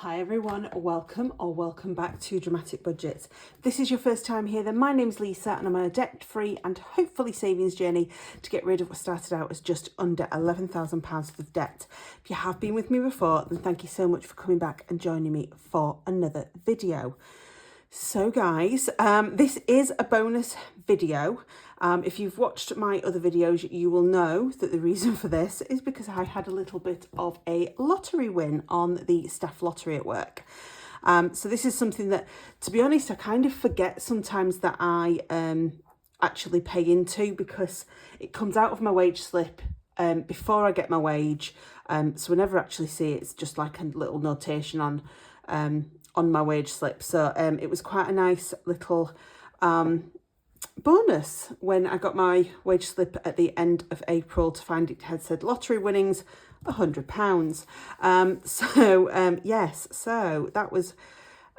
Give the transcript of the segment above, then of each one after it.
Hi everyone, welcome back to Dramatic Budgets. If this is your first time here, then my name's Lisa and I'm on a debt-free and hopefully savings journey to get rid of what started out as just under £11,000 worth of debt. If you have been with me before, then thank you so much for coming back and joining me for another video. So guys, this is a bonus video. If you've watched my other videos, you will know that the reason for this is because I had a little bit of a lottery win on the staff lottery at work. So this is something that, to be honest, I kind of forget sometimes that I actually pay into, because it comes out of my wage slip before I get my wage. So I never actually see it. It's just like a little notation on my wage slip. So it was quite a nice little bonus when I got my wage slip at the end of April to find it had said lottery winnings £100. Yes, so that was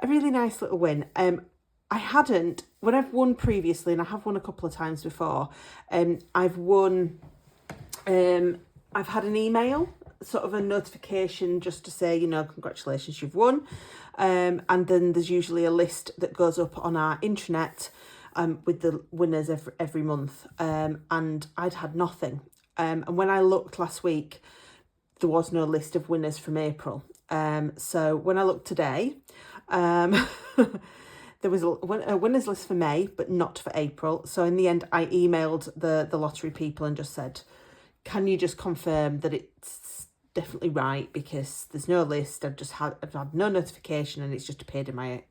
a really nice little win. I hadn't, when I've won previously, and I have won a couple of times before, I've had an email, sort of a notification just to say, you know, congratulations, you've won. And then there's usually a list that goes up on our intranet with the winners every month. And I'd had nothing. And when I looked last week, there was no list of winners from April. So when I looked today, there was a winners list for May, but not for April. So in the end, I emailed the lottery people and just said, can you just confirm that it's definitely right, because there's no list. I've had no notification and it's just appeared in my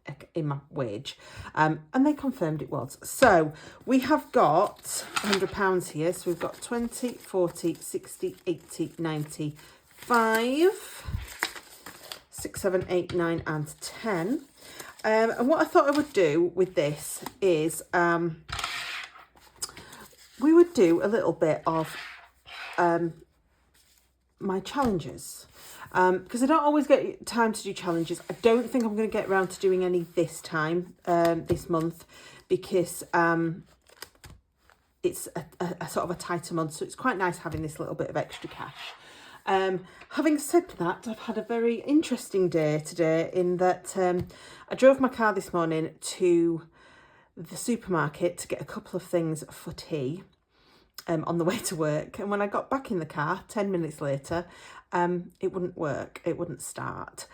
wage. And they confirmed it was. So we have got £100 here. So we've got 20, 40, 60, 80, 90, 5, 6, 7, 8, 9 and 10. And what I thought I would do with this is we would do a little bit of my challenges, because I don't always get time to do challenges. I don't think I'm going to get around to doing any this time, this month, because it's a sort of a tighter month, so it's quite nice having this little bit of extra cash. Having said that, I've had a very interesting day today, in that I drove my car this morning to the supermarket to get a couple of things for tea on the way to work, and when I got back in the car 10 minutes later, it wouldn't work, it wouldn't start.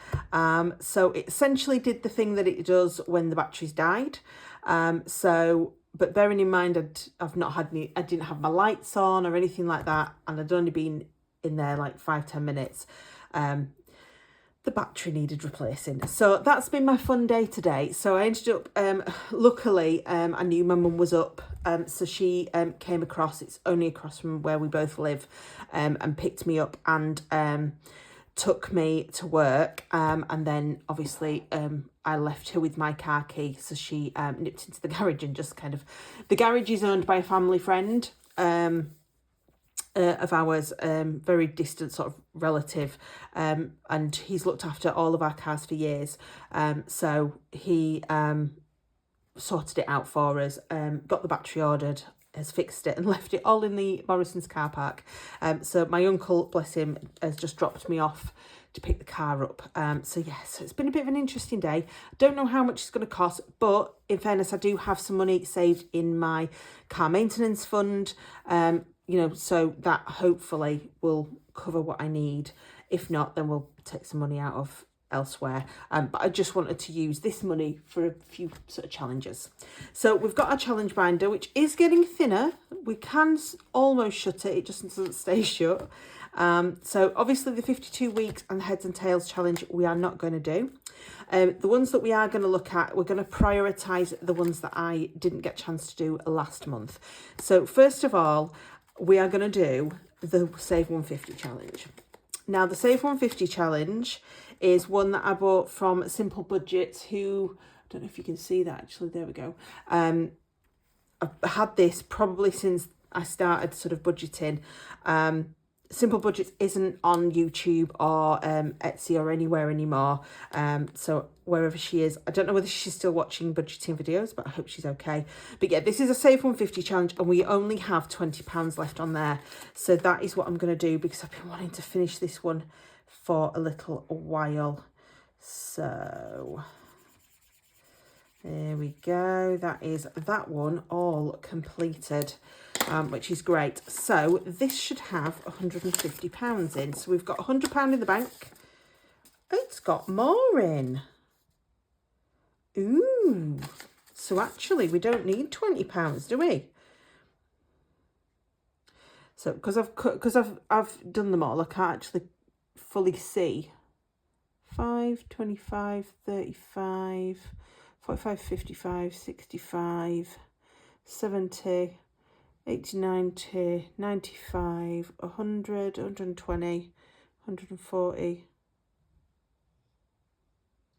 So it essentially did the thing that it does when the batteries died. But bearing in mind I didn't have my lights on or anything like that, and I'd only been in there like 5-10 minutes, the battery needed replacing. So that's been my fun day today. So I ended up, luckily, I knew my mum was up, so she came across, it's only across from where we both live, and picked me up and took me to work. And then obviously I left her with my car key, so she nipped into the garage and just kind of, the garage is owned by a family friend of ours, very distant sort of relative, and he's looked after all of our cars for years. So he sorted it out for us, got the battery ordered, has fixed it and left it all in the Morrison's car park. So my uncle, bless him, has just dropped me off to pick the car up. So yes, it's been a bit of an interesting day. I don't know how much it's going to cost, but in fairness, I do have some money saved in my car maintenance fund, you know, so that hopefully will cover what I need. If not, then we'll take some money out of elsewhere. But I just wanted to use this money for a few sort of challenges. So we've got our challenge binder, which is getting thinner. We can almost shut it, it just doesn't stay shut. So obviously the 52 weeks and the heads and tails challenge we are not going to do. The ones that we are going to look at, we're going to prioritise the ones that I didn't get a chance to do last month. So first of all, we are going to do the Save 150 challenge. Now, the Save 150 challenge is one that I bought from Simple Budgets, who, I don't know if you can see that actually, there we go. I've had this probably since I started sort of budgeting. Simple Budgets isn't on YouTube or Etsy or anywhere anymore. So wherever she is, I don't know whether she's still watching budgeting videos, but I hope she's okay. But yeah, this is a Save 150 challenge, and we only have £20 left on there. So that is what I'm going to do, because I've been wanting to finish this one for a little while. So there we go. That is that one all completed, which is great. So this should have £150 in. So we've got £100 in the bank. It's got more in. Ooh. So actually we don't need £20, do we? So because I've done them all, I can't actually fully see. 5, 25, 35, 45, 55, 65, 70, 80, 90, 95, 100, 120, 140,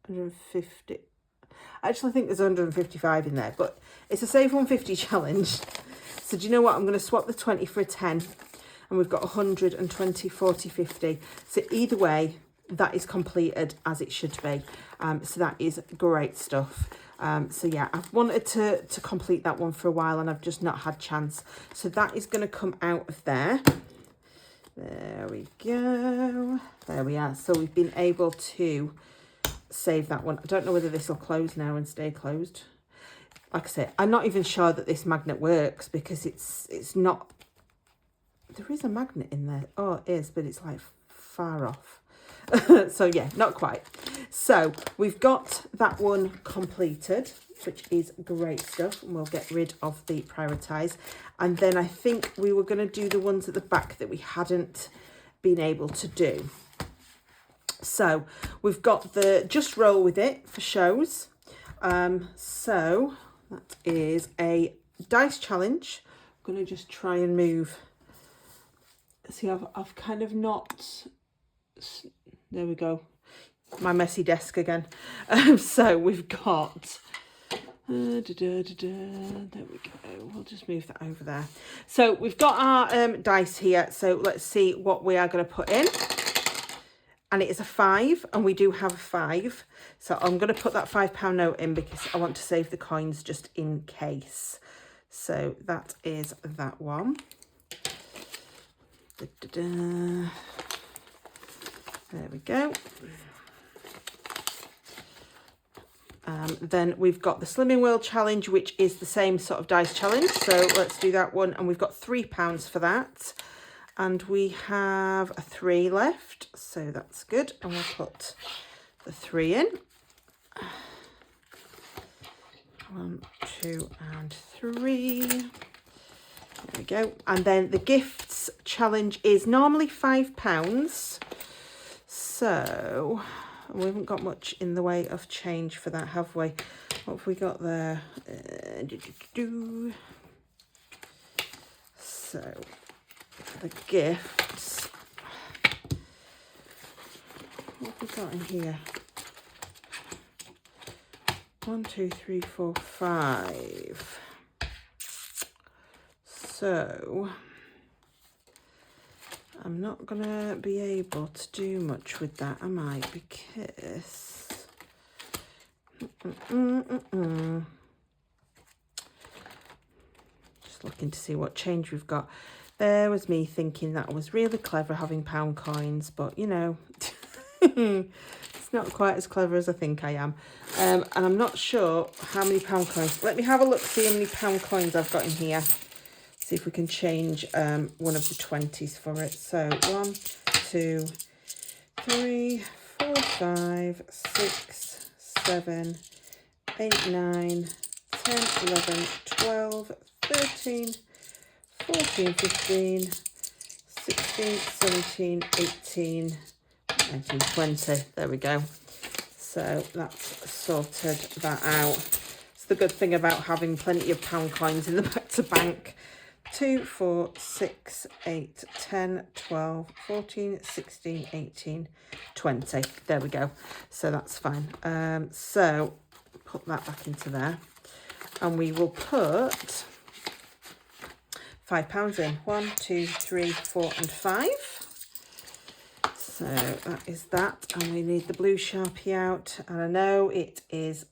150. I actually think there's 155 in there, but it's a Save 150 challenge. So do you know what? I'm going to swap the 20 for a 10, and we've got 120, 40, 50. So either way, that is completed as it should be. So that is great stuff. So yeah, I've wanted to complete that one for a while, and I've just not had chance. So that is going to come out of there. There we go. There we are. So we've been able to save that one. I don't know whether this will close now and stay closed. Like I said, I'm not even sure that this magnet works, because it's not. There is a magnet in there. Oh, it is, but it's like far off. So yeah, not quite. So we've got that one completed, which is great stuff, and we'll get rid of the prioritise. And then I think we were going to do the ones at the back that we hadn't been able to do. So we've got the Just Roll With It for shows. So that is a dice challenge. I'm going to just try and move. See, I've kind of not. There we go. My messy desk again. So we've got. There we go. We'll just move that over there. So we've got our dice here. So let's see what we are going to put in. And it is a 5, and we do have a 5. So I'm going to put that £5 note in, because I want to save the coins just in case. So that is that one. There we go. Then we've got the Slimming World Challenge, which is the same sort of dice challenge. So let's do that one. And we've got £3 for that. And we have a 3 left. So that's good. And we'll put the 3 in. 1, 2, and 3. There we go. And then the gifts challenge is normally £5. So we haven't got much in the way of change for that, have we? What have we got there? So the gifts. What have we got in here? 1, 2, 3, 4, 5. So I'm not going to be able to do much with that, am I? Because... Just looking to see what change we've got. There was me thinking that was really clever having pound coins, but, you know, it's not quite as clever as I think I am. And I'm not sure how many pound coins. Let me have a look, see how many pound coins I've got in here. See if we can change one of the 20s for it. So 1, 2, 3, 4, 5, 6, 7, 8, 9, 10, 11, 12, 13, 14, 15, 16, 17, 18, 19, 20. There we go. So that's sorted that out. It's the good thing about having plenty of pound coins in the back to bank. 2, 4, 6, 8, 10, 12, 14, 16, 18, 20. There we go. So that's fine. So put that back into there. And we will put £5 in. 1, 2, 3, 4, and 5. So that is that. And we need the blue Sharpie out. And I know it is...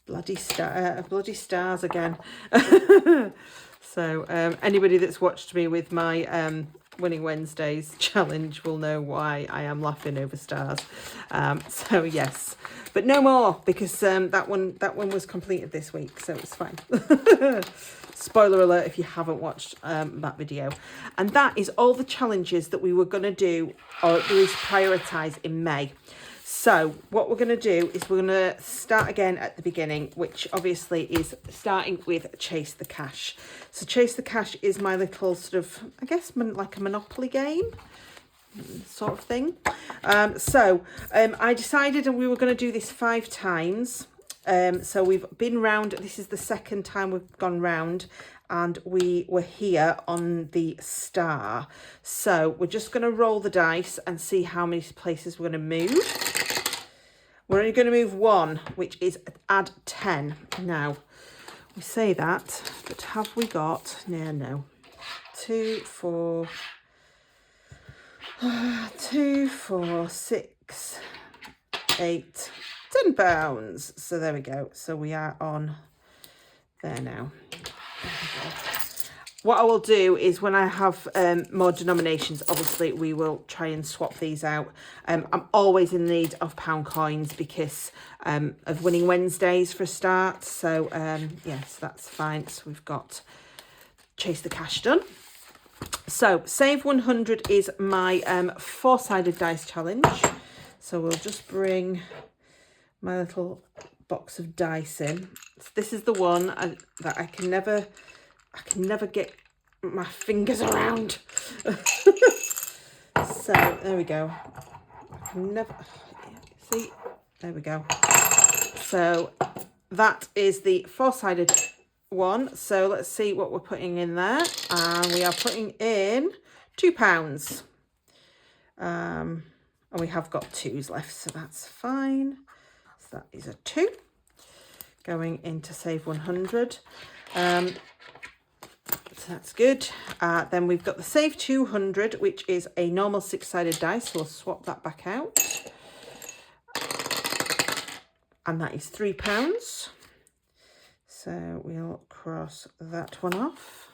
bloody stars again. So anybody that's watched me with my Winning Wednesdays challenge will know why I am laughing over stars. So yes, but no more, because that one was completed this week, so it's fine. Spoiler alert if you haven't watched that video. And that is all the challenges that we were going to do, or at least prioritise in May. So what we're going to do is we're going to start again at the beginning, which obviously is starting with Chase the Cash. So Chase the Cash is my little sort of, I guess, like a Monopoly game sort of thing. I decided we were going to do this 5 times. So we've been round, this is the second time we've gone round, and we were here on the star. So we're just going to roll the dice and see how many places we're going to move. We're only going to move 1, which is add 10. Now, we say that, but have we got, no, 2, 4, 6, 8, £10. So there we go. So we are on there now. What I will do is when I have more denominations, obviously we will try and swap these out. I'm always in need of pound coins because of Winning Wednesdays for a start. So yes, that's fine. So we've got Chase the Cash done. So Save 100 is my 4-sided dice challenge. So we'll just bring my little box of dice in. So this is the one that I can never get my fingers around. So there we go. I can never see. There we go. So that is the 4-sided one. So let's see what we're putting in there. And we are putting in £2. And we have got 2s left, so that's fine. So that is a 2 going into Save 100. So that's good. Then we've got the Save 200, which is a normal 6-sided dice. So we'll swap that back out. And that is £3. So we'll cross that one off.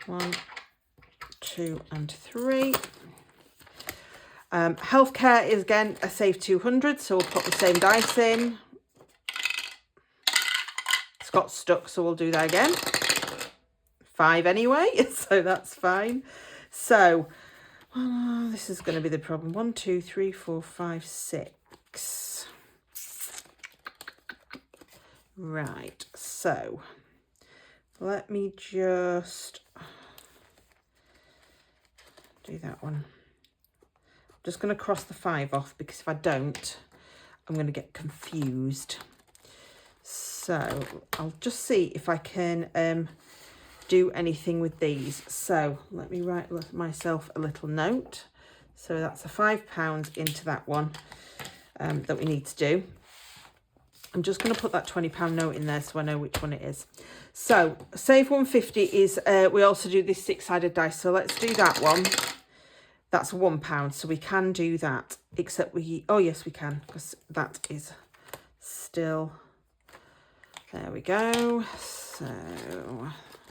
1, 2, and 3. Healthcare is again a Save 200, so we'll put the same dice in. It's got stuck, so we'll do that again. 5 anyway, so that's fine. So this is going to be the problem. 1, 2, 3, 4, 5, 6. Right, so let me just do that one. I'm just going to cross the 5 off, because if I don't, I'm going to get confused. So I'll just see if I can do anything with these. So let me write myself a little note. So that's a £5 into that one that we need to do. I'm just going to put that £20 note in there so I know which one it is. So Save 150 is, we also do this 6-sided dice. So let's do that one. That's £1. So we can do that, except oh yes, we can, because that is still, there we go. So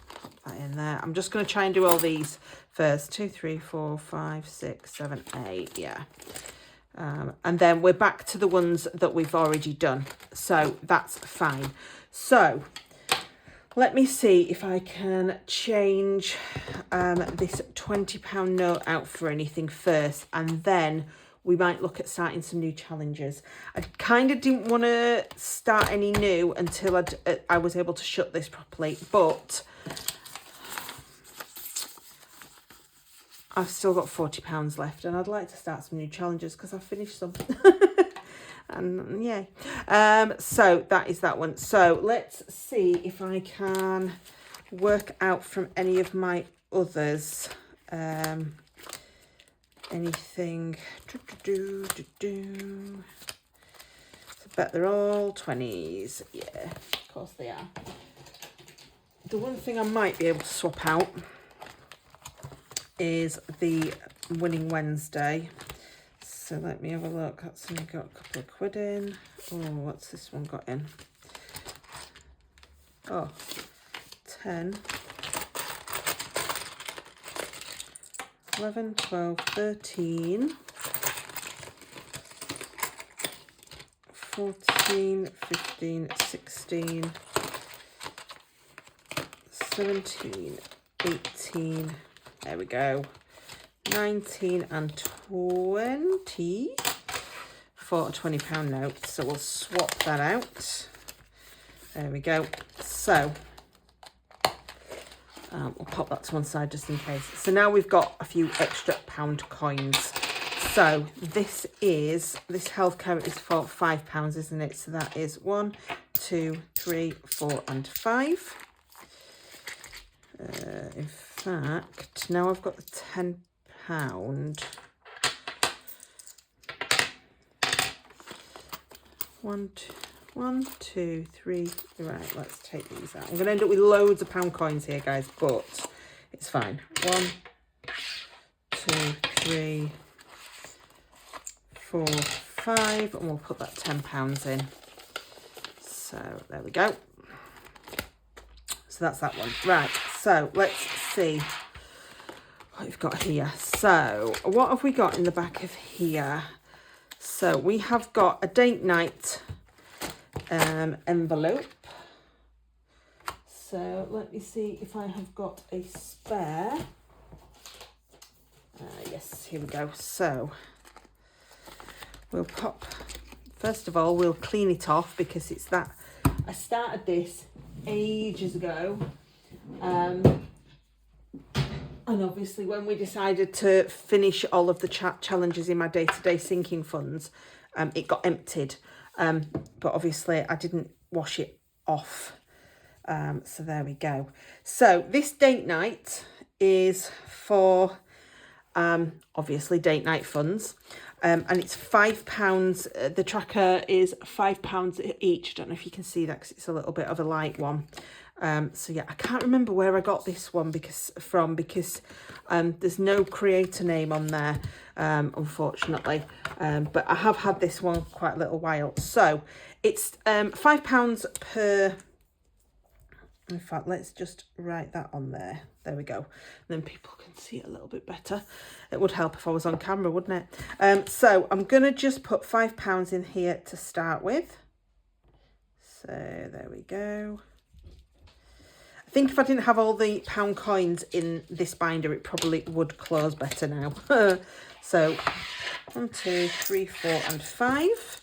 pop that in there. I'm just going to try and do all these first. 2, 3, 4, 5, 6, 7, 8. Yeah. And then we're back to the ones that we've already done. So that's fine. So let me see if I can change this £20 note out for anything first. And then we might look at starting some new challenges. I kind of didn't want to start any new until I was able to shut this properly. But I've still got £40 left, and I'd like to start some new challenges because I've finished some. And yay. So that is that one. So let's see if I can work out from any of my others anything. So I bet they're all 20s. Yeah, of course they are. The one thing I might be able to swap out is the Winning Wednesday. So let me have a look. That's only got a couple of quid in. Oh, what's this one got in? Oh, 10. 11, 12, 13, 14, 15, 16, 17, 18, there we go, 19 and 20 for a £20 note. So we'll swap that out. There we go. So we'll pop that to one side just in case. So now we've got a few extra pound coins. So this healthcare is for £5, isn't it? So that is 1, 2, 3, 4 and 5. In fact, now I've got the £10. One, two, three. Right, let's take these out. I'm going to end up with loads of pound coins here, guys, but it's fine. 1, 2, 3, 4, 5, and we'll put that £10 in. So there we go. So that's that one. Right, so let's see what we've got here. So what have we got in the back of here? So we have got a date night envelope. So let me see if I have got a spare. Yes, here we go. So we'll pop, first of all, we'll clean it off because it's that, I started this ages ago. And obviously when we decided to finish all of the challenges in my day-to-day sinking funds, it got emptied. But obviously I didn't wash it off. So there we go. So this date night is for, obviously, date night funds. And it's £5. The tracker is £5 each. I don't know if you can see that because it's a little bit of a light one. So yeah, I can't remember where I got this one because there's no creator name on there, unfortunately. But I have had this one quite a little while. So it's £5 per. In fact, let's just write that on there. There we go. Then people can see it a little bit better. It would help if I was on camera, wouldn't it? So I'm going to just put £5 in here to start with. So there we go. I think if I didn't have all the pound coins in this binder, it probably would close better now. So 1, 2, 3, 4 and 5.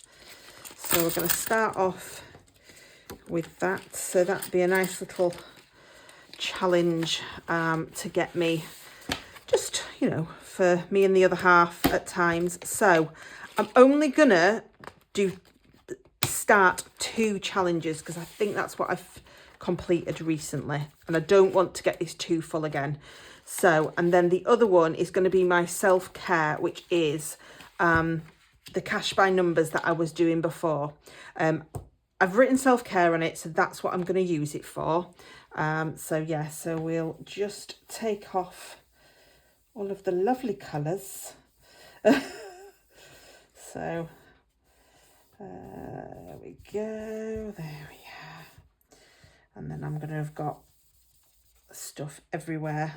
So we're going to start off with that. So that'd be a nice little challenge to get me, just, you know, for me and the other half at times. So I'm only going to start 2 challenges because I think that's what I've completed recently, and I don't want to get this too full again. So, and then the other one is going to be my self-care, which is the cash by numbers that I was doing before. I've written self-care on it, so that's what I'm going to use it for. So yeah, so we'll just take off all of the lovely colours. So there we go, there we are. And then I'm going to have got stuff everywhere.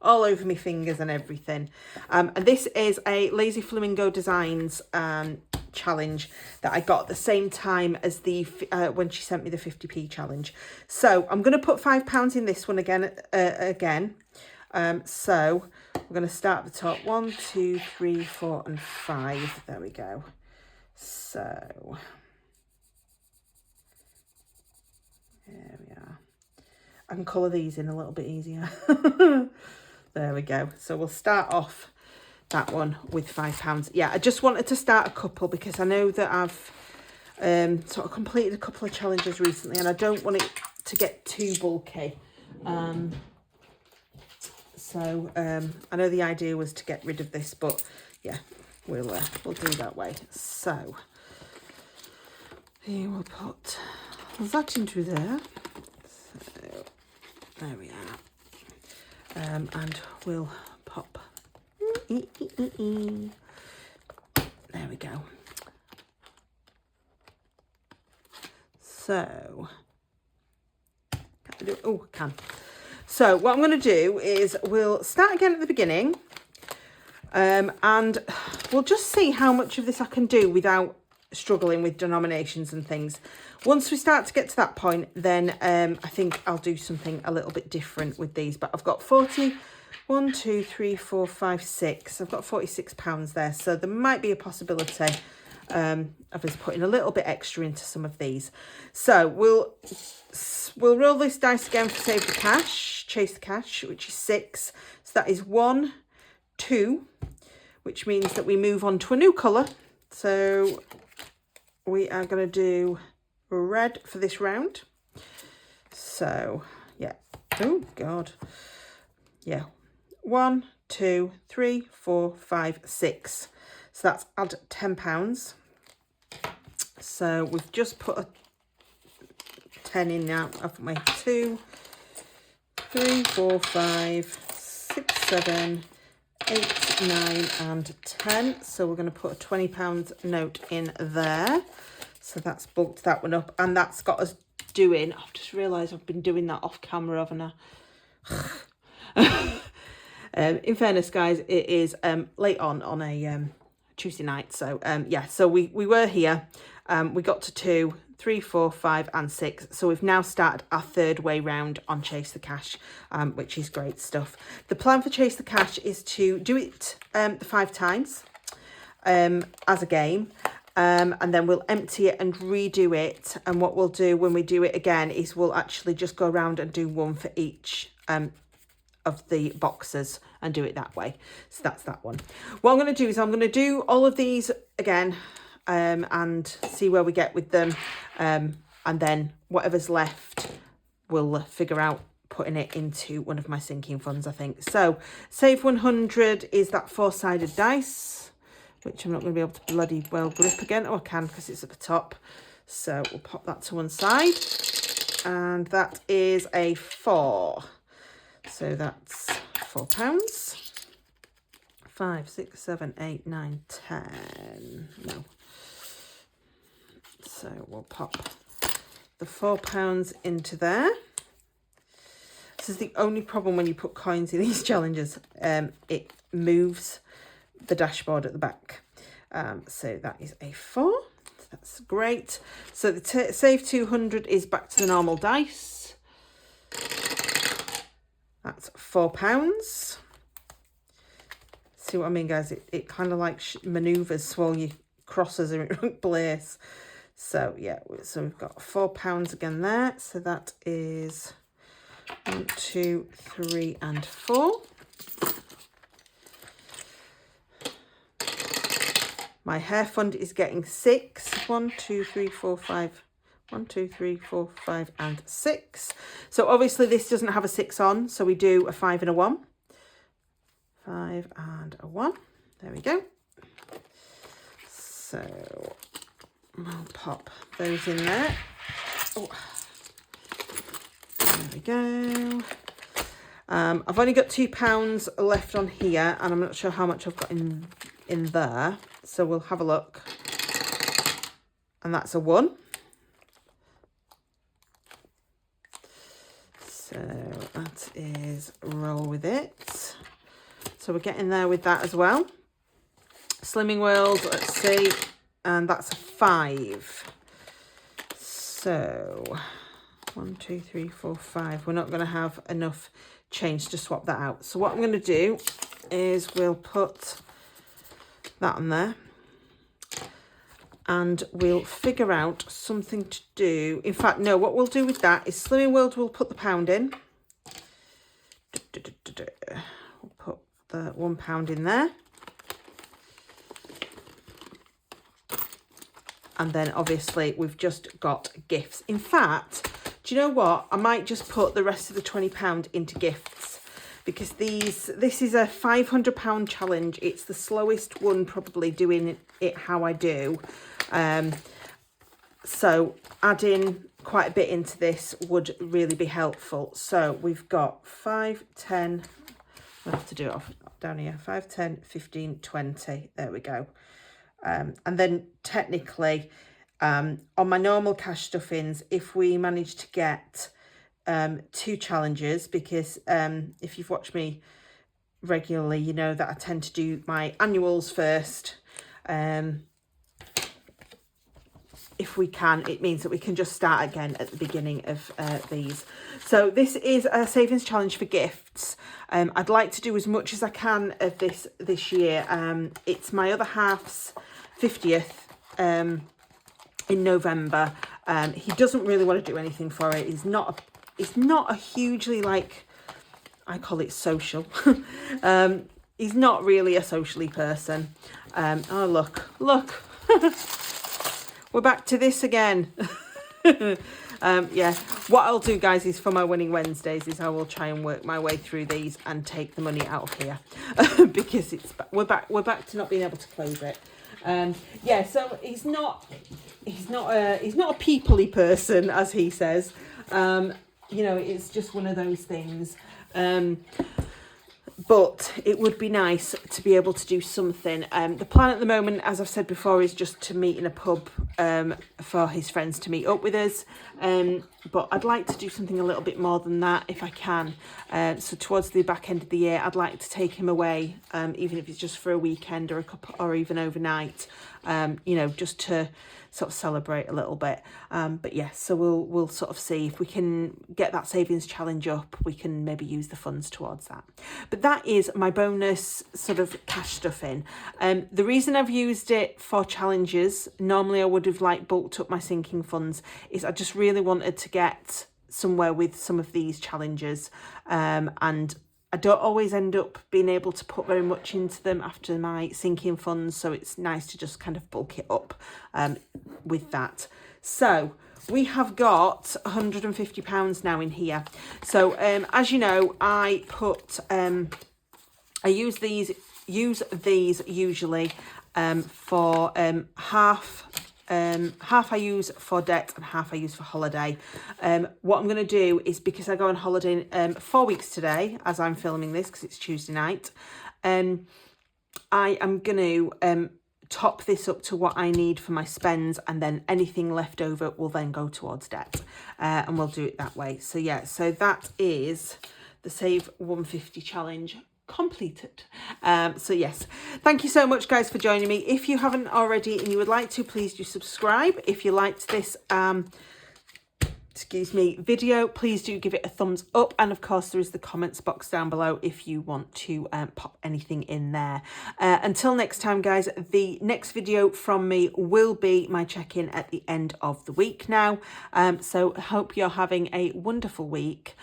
All over my fingers and everything. And this is a Lazy Flamingo Designs challenge that I got at the same time as the when she sent me the 50p challenge. So I'm going to put £5 in this one again. So we're going to start at the top. 1, 2, 3, 4 and 5. There we go. So there we are. I can colour these in a little bit easier. There we go. So we'll start off that one with £5. Yeah, I just wanted to start a couple because I know that I've sort of completed a couple of challenges recently and I don't want it to get too bulky. So I know the idea was to get rid of this, but yeah, we'll do that way. So here we'll put that into there. So there we are. And we'll pop. There we go. So, can I do it? Oh, I can. So what I'm going to do is we'll start again at the beginning, and we'll just see how much of this I can do without struggling with denominations and things. Once we start to get to that point, then I think I'll do something a little bit different with these. But I've got 1, 2, 3, 4, 5, 6. I've got £46 there, so there might be a possibility of us putting a little bit extra into some of these. So we'll roll this dice again for Save the Cash, Chase the Cash, which is 6. So that is 1, 2, which means that we move on to a new colour. So we are going to do red for this round. So yeah, oh god, yeah, 1, 2, 3, 4, 5, 6. So that's add £10. So we've just put a 10 in now, haven't we? 2, 3, 4, 5, 6, 7, 8, 9 and 10. So we're going to put a £20 note in there. So that's bulked that one up, and that's got us doing, I've just realised I've been doing that off camera, haven't I? In fairness, guys, it is late on a Tuesday night. So yeah, so we were here. We got to 2, 3, 4, 5 and 6. So we've now started our third way round on Chase the Cash, which is great stuff. The plan for Chase the Cash is to do it the 5 times as a game. And then we'll empty it and redo it. And what we'll do when we do it again is we'll actually just go around and do one for each of the boxes and do it that way. So that's that one. What I'm going to do is I'm going to do all of these again and see where we get with them. And then whatever's left, we'll figure out putting it into one of my sinking funds, I think. So Save 100 is that 4-sided dice, which I'm not going to be able to bloody well grip again. Oh, I can because it's at the top. So we'll pop that to one side. And that is a 4. So that's £4. 5, 6, 7, 8, 9, 10. No. So we'll pop the £4 into there. This is the only problem when you put coins in these challenges. It moves the dashboard at the back. So that is a 4. That's great. So the Save 200 is back to the normal dice. That's £4. See what I mean, guys? It kind of like manoeuvres while you crosses are in place. So yeah, so we've got £4 again there. So that is 1, 2, 3 and 4. My hair fund is getting 6. 1, 2, 3, 4, 5. 1, 2, 3, 4, 5 and 6. So obviously this doesn't have a 6 on, so we do a 5 and a 1. 5 and a 1. There we go. So I'll pop those in there. Oh. There we go. I've only got £2 left on here, and I'm not sure how much I've got in there. So we'll have a look. And that's a 1. So that is roll with it. So we're getting there with that as well. Slimming World, let's see. And that's a 5. So 1, 2, 3, 4, 5. We're not going to have enough change to swap that out. So what I'm going to do is we'll put that on there. And we'll figure out something to do. In fact, no, what we'll do with that is Slimming World, we'll put the £1 in. We'll put the £1 in there. And then obviously we've just got gifts. In fact, do you know what? I might just put the rest of the £20 into gifts, because this is a £500 challenge. It's the slowest one probably doing it how I do. So adding quite a bit into this would really be helpful. So we've got 5, 10, I'll have to do it off down here, 5, 10, 15, 20. There we go. And then technically, on my normal cash stuffings, if we manage to get 2 challenges because if you've watched me regularly, you know that I tend to do my annuals first. If we can, it means that we can just start again at the beginning of these. So this is a savings challenge for gifts. I'd like to do as much as I can of this year. It's my other half's 50th in November. He doesn't really want to do anything for it. He's not a hugely, like, I call it social. He's not really a socially person. Oh, look. We're back to this again. Yeah, what I'll do, guys, is for my Winning Wednesdays is I will try and work my way through these and take the money out of here because we're back to not being able to close it. Yeah, so he's not a people-y person, as he says. You know, it's just one of those things. But it would be nice to be able to do something. The plan at the moment, as I've said before, is just to meet in a pub for his friends to meet up with us. But I'd like to do something a little bit more than that if I can. So towards the back end of the year, I'd like to take him away, even if it's just for a weekend or a couple, or even overnight. You know, just to sort of celebrate a little bit. But yes, so we'll sort of see if we can get that savings challenge up. We can maybe use the funds towards that. But that is my bonus sort of cash stuff in. The reason I've used it for challenges, normally I would have like bulked up my sinking funds, is I just really wanted to get somewhere with some of these challenges. And I don't always end up being able to put very much into them after my sinking funds, so it's nice to just kind of bulk it up with that. So we have got £150 now in here. So as you know, I use these usually for half I use for debt and half I use for holiday. What I'm going to do is, because I go on holiday 4 weeks today, as I'm filming this, because it's Tuesday night, I am going to top this up to what I need for my spends, and then anything left over will then go towards debt, and we'll do it that way. So yeah, so that is the Save 150 challenge completed. So yes, thank you so much, guys, for joining me. If you haven't already and you would like to, please do subscribe. If you liked this video, please do give it a thumbs up, and of course there is the comments box down below if you want to pop anything in there. Until next time, guys, the next video from me will be my check-in at the end of the week now. So I hope you're having a wonderful week.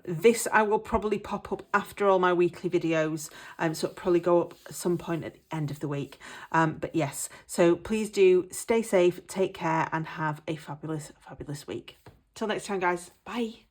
This I will probably pop up after all my weekly videos, so it'll probably go up at some point at the end of the week. But yes, so please do stay safe, take care, and have a fabulous week. Till next time, guys. Bye.